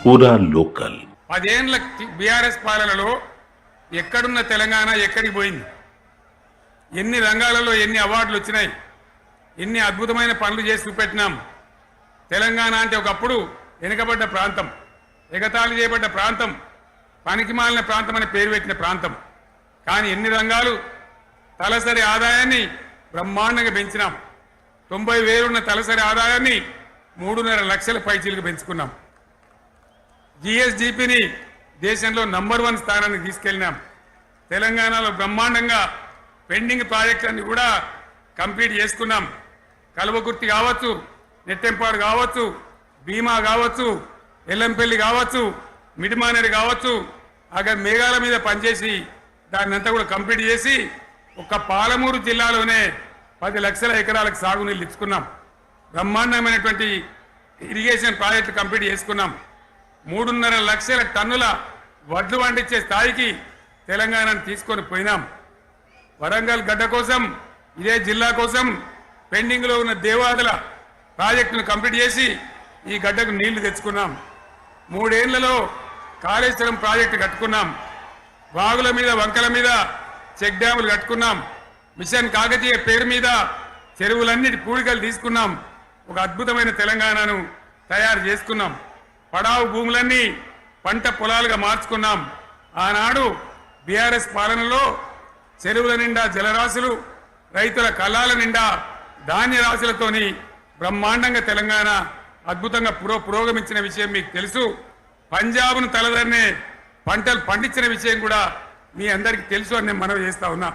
పూరా లోకల్ 10 ఏళ్ల బీఆర్ఎస్ పాలనలో ఎక్కడున్న తెలంగాణ ఎక్కడికి పోయింది, ఎన్ని రంగాలలో ఎన్ని అవార్డులు వచ్చినాయి, ఎన్ని అద్భుతమైన పనులు చేసి చూపెట్టినాం. తెలంగాణ అంటే ఒకప్పుడు వెనుకబడ్డ ప్రాంతం, ఎగతాళి చేయబడ్డ ప్రాంతం, పనికిమాలిన ప్రాంతం అని పేరు పెట్టిన ప్రాంతం. కానీ ఎన్ని రంగాలు తలసరి ఆదాయాన్ని బ్రహ్మాండంగా పెంచినాం. 90,000 ఉన్న తలసరి ఆదాయాన్ని 3.5 లక్షల పైచీలకు పెంచుకున్నాం. జిఎస్డిపిని దేశంలో నంబర్ 1 స్థానానికి తీసుకెళ్ళినాం. తెలంగాణలో బ్రహ్మాండంగా పెండింగ్ ప్రాజెక్టులన్నీ కూడా కంప్లీట్ చేసుకున్నాం. కల్వకుర్తి కావచ్చు, నెట్టెంపాడు కావచ్చు, భీమా కావచ్చు, ఎల్లంపల్లి కావచ్చు, మిడిమానేరు కావచ్చు, అక్కడ మేఘాల మీద పనిచేసి దాన్ని అంతా కూడా కంప్లీట్ చేసి ఒక్క పాలమూరు జిల్లాలోనే 10 లక్షల ఎకరాలకు సాగునీళ్ళు ఇచ్చుకున్నాం. బ్రహ్మాండమైనటువంటి ఇరిగేషన్ ప్రాజెక్టు కంప్లీట్ చేసుకున్నాం. 3.5 లక్షల టన్నుల వడ్లు పండించే స్థాయికి తెలంగాణను తీసుకొని పోయినాం. వరంగల్ గడ్డ కోసం, ఇదే జిల్లా కోసం పెండింగ్లో ఉన్న దేవాదుల ప్రాజెక్టును కంప్లీట్ చేసి ఈ గడ్డకు నీళ్లు తెచ్చుకున్నాం. 3 ఏళ్లలో కాళేశ్వరం ప్రాజెక్టు కట్టుకున్నాం. వాగుల మీద వంకల మీద చెక్ డ్యాములు కట్టుకున్నాం. మిషన్ కాకతీయ పేరు మీద చెరువులన్నిటి పూడికలు తీసుకున్నాం. ఒక అద్భుతమైన తెలంగాణను తయారు చేసుకున్నాం. పడావు భూములన్నీ పంట పొలాలుగా మార్చుకున్నాం. ఆనాడు బీఆర్ఎస్ పాలనలో చెరువుల నిండా జలరాశులు, రైతుల కళ్ళాల నిండా ధాన్య రాశులతోని బ్రహ్మాండంగా తెలంగాణ అద్భుతంగా పురోగమించిన విషయం మీకు తెలుసు. పంజాబ్ను తలదన్నే పంటలు పండించిన విషయం కూడా మీ అందరికీ తెలుసు అని నేను మనవి చేస్తా ఉన్నా.